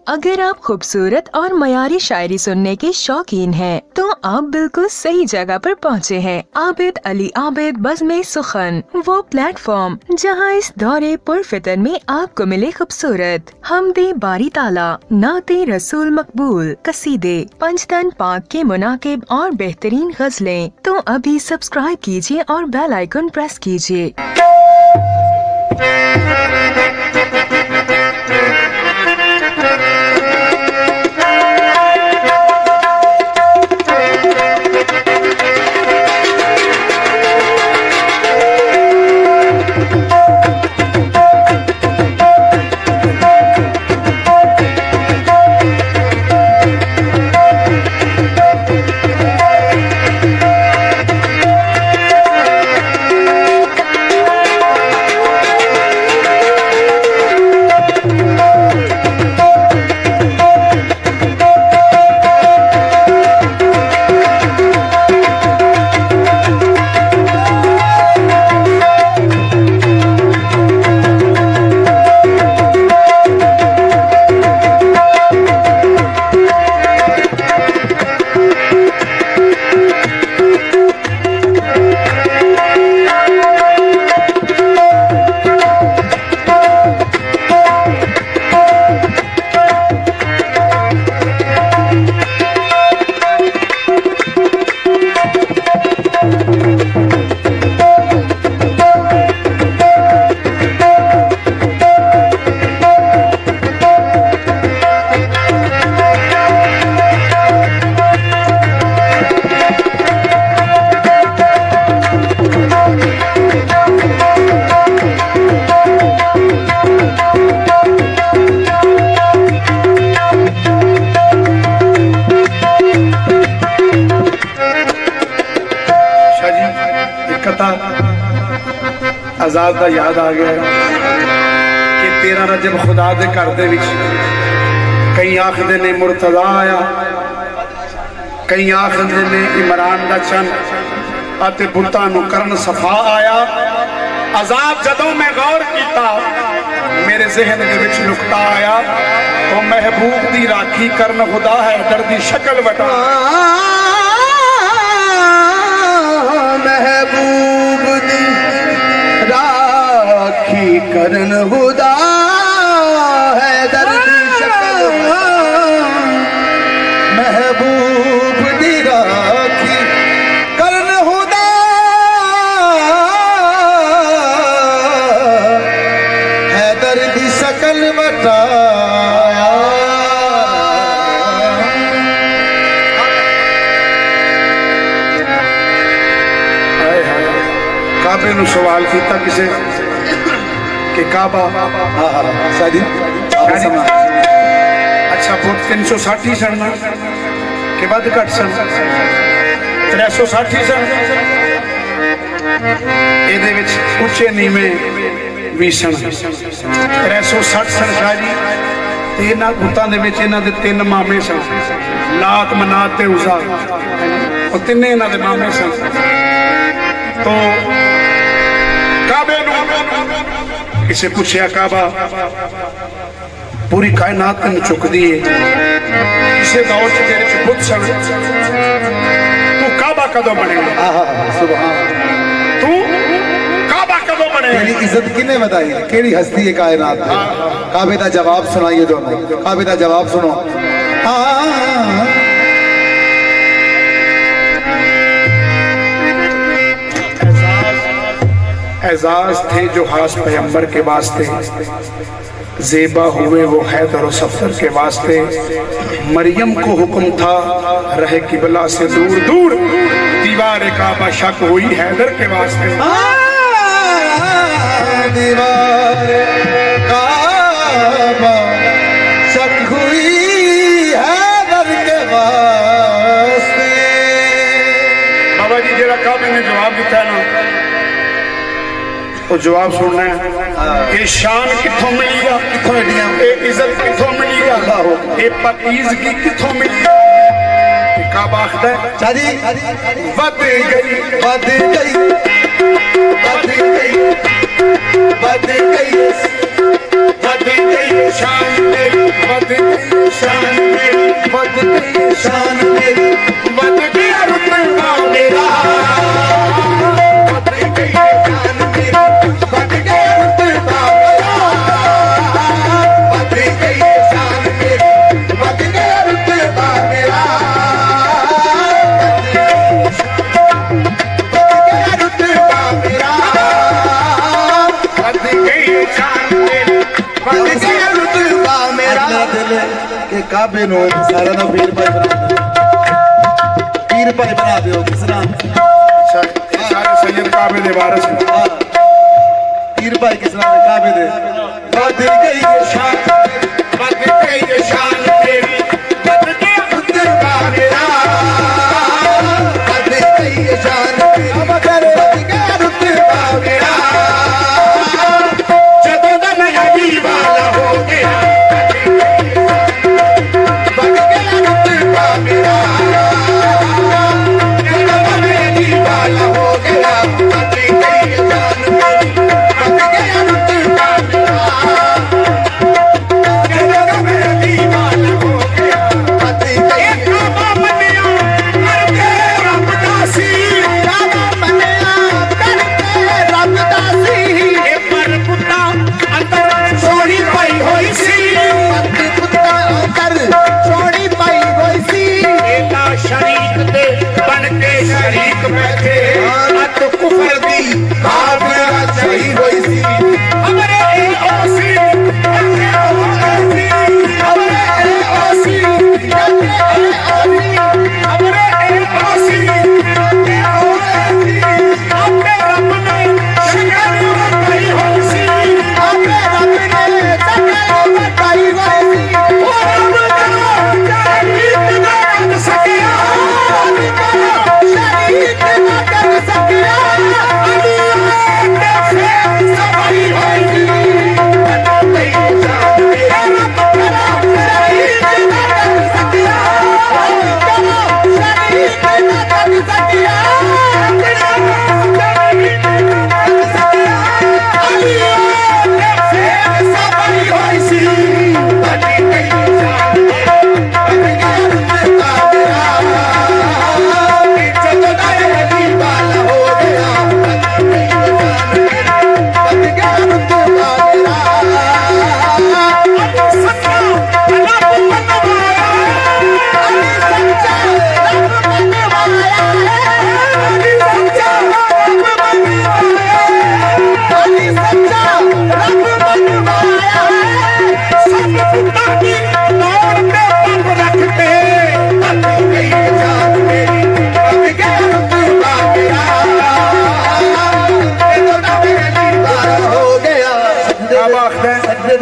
अगर आप खूबसूरत और मयारी शायरी सुनने के शौकीन हैं, तो आप बिल्कुल सही जगह पर पहुंचे हैं। आबिद अली आबिद बज़्म सुखन, वो प्लेटफॉर्म जहां इस दौरे पुरफितन में आपको मिले खूबसूरत हमदे बारी ताला, नाते रसूल मकबूल, कसीदे, पंचतन पाक के मुनाकिब और बेहतरीन गजलें। तो अभी सब्सक्राइब कीजिए और बेल आइकन प्रेस कीजिए। आजाद का याद आ गया कि 13 रजब खुदा दे घर दे विच कई आखदे ने मुर्तजा आया, कई आखदे ने इमरान दा चंद अते बुतां नूं करन सफा आया। आजाद जदों मैं गौर किया मेरे ज़हन दे विच नुक्ता आया, तो महबूब दी राखी करन खुदा है दर्दी शक्ल वटा। महबूब दी राखी करन खुदा है दर्दी शक्ल वटा। महबूब दी राखी करन खुदा है दर्दी शक्ल वटा। काबे नूं सवाल किया किसे कि काबा अच्छा बहुत 360 सन के बाद घट सन 360 सन ये उच्चे नीवे भी सन 360 सन शायरी। इन्होंने बुतों के इन्हों के 3 मामे सन, लात मनात ते उज़ा, और तिने इन्हों के मामे सन। तो काबे किसे पूछया काबा पूरी कायनात तेन चुकदी है, किसे दौर च तेरे च बुत सन, तू काबा कदों बनेगा? तू काबा कदों बनेगा? तेरी इज्जत किने बताई? केड़ी हस्ती है कायनात में? काबे दा जवाब सुनाइए दोनों, काबे दा जवाब सुनो। एजाज थे जो खास पैगंबर के वास्ते, ज़ेबा हुए वो हैदर और सफर के वास्ते। मरियम को हुक्म था रहे किबला से दूर दूर, दीवार काबा शक हुई हैदर के वास्ते। दीवार काबा शक हुई हैदर के वास्ते। बाबा जी जरा काबे ने जवाब दिता ना, तो जवाब सुनना है। ये शान किथों मिली, किथों इज्जत किथों मिली, ये पकीज़गी किथों मिली? काबा आखदा है वध गई बद गई बद गई बद गई शान बद गई। दिल के काबे नो सारा ना पीर भाई बना दो किस नाम सारे सैयद काबे दे वारिस पीर भाई किस नाम काबे दे बद गई ये शान मेरी बद गया खुद का मेरा बद गई ये शान मेरी बद गया खुद का मेरा जदों दा मैं अली वाला हो गया बद गया खुद का मेरा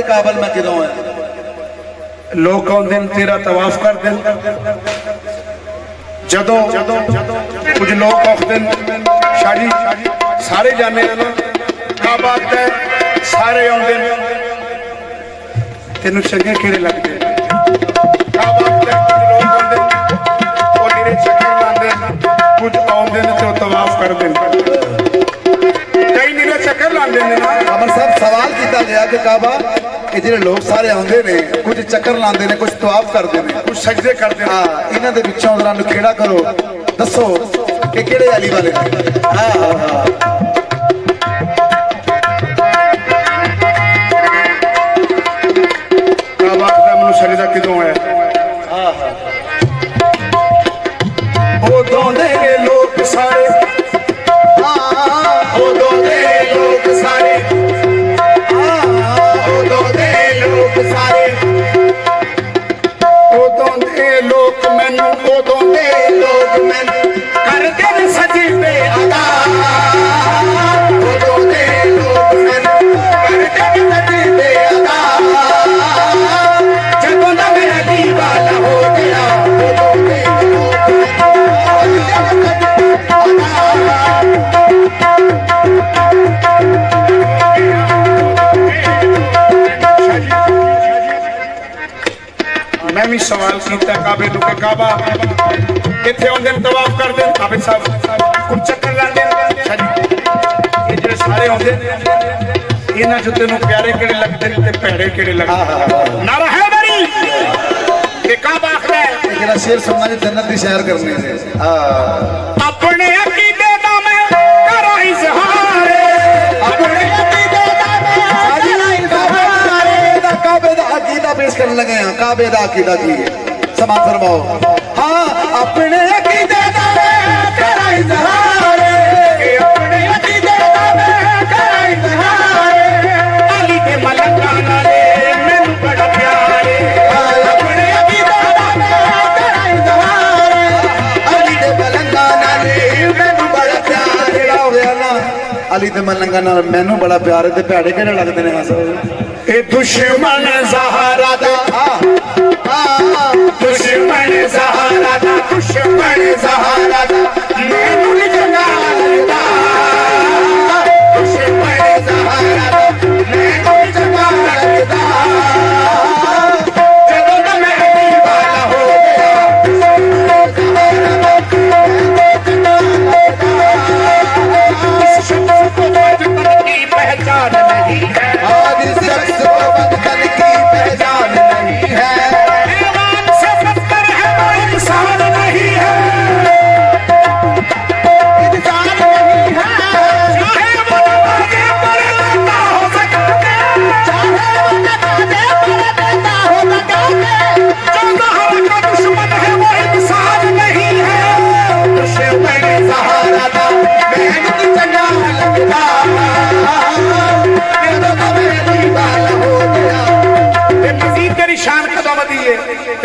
काबल में किदों है लोग आउंदे तेरा तवाफ कर दें जदों कुछ लोग आखदे शाही सारे जाने ना काबा ते सारे आउंदे तेन चंगे कीड़े लगते काबा ते लोग आउंदे ओ तेरे चक्कर लांदे कुछ आउंदे ने तो तवाफ कर दें कई नीले चक्कर लांदे ने ना अमर साहब सवाल किया गया कि काबा जो लोग सारे आते ने कुछ चक्कर लाते हैं कुछ तवाफ करते हैं कुछ सजदे करते हैं हाँ इन्हों के पिछों जरा खेड़ा करो दसो कि केड़े अली वाले हाँ हाँ सजदा किदों है ओ दोंदे लोग सारे ओ दोंदे लोग सारे सारे उदों दे लोग मैनू उदों दे लोग मैनू करदे ने सजदे अदा उदों दे लोग मैनू करदे ने सजदे अदा जदों दा मैं अली वाला हो गया उदों दे लोग मैं भी सवाल किया काबे नु के काबा किथे आउंदे तवाफ करदे काबे साहब कुछ चक्कर लांदे ये जेड़े सारे आउंदे इन्हां जो तेनू प्यारे केड़े लगदे ते भैड़े केड़े लगदे नारा है बरी के काबा आखदा है जेड़ा शेर सुनना जो जन्नत दी सैर करनी है हां अपने अकीदे दा मैं करा इजहार अपने अकीदे दा मैं करा इजहार काबे दा अकीदा पेश करने लगे हैं काबे दा अकीदा की है समाज फरमाओ हाँ अपने अकीदे दा मैं करा इजहार अपने अकीदे दा मैं करा इजहार अली दे मलका नाले मैनू बड़ा प्यारे अली ते मलंगा नाल मैनू बड़ा प्यार है ते भैड़े केड़े लगदे ने बस ए दुश्मन ज़हरा दा दुश्मन ज़हरा दा दुश्मन ज़हरा दा मैनू नहीं चंगा लगदा दुश्मन ज़हरा दा मैनू नहीं चंगा लगदा जदों दा मैं दीवाना हो गया इस शख्स को बचपन की पहचान नहीं है आज इस शख्स को बचपन की पहचान नहीं है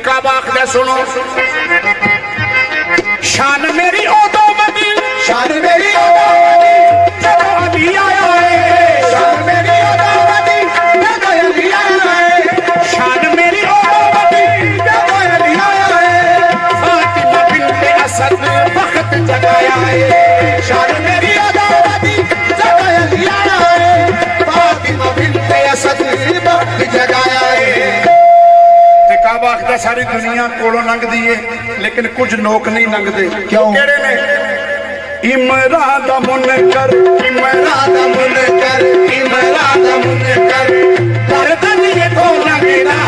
काबा आखदा सुनो शान मेरी ओदो मदी शान मेरी ओदो मदी जब अली आया है शान मेरी ओदो मदी जब अली आया है शान मेरी ओदो मदी जब अली आया है फातिमा बिन्त असद वक्त जगाया है शान मेरी ओदो मदी जब अली आया है फातिमा बिन्त असद वक्त जगाया है काबा आखदा सारी दुनिया कोलों लंघदी है लेकिन कुछ लोग नहीं लंघदे क्यों केड़े ने इमरान दा मुनकर इमरान दा मुनकर इमरान दा मुनकर दर्द नहीं तो लंघदा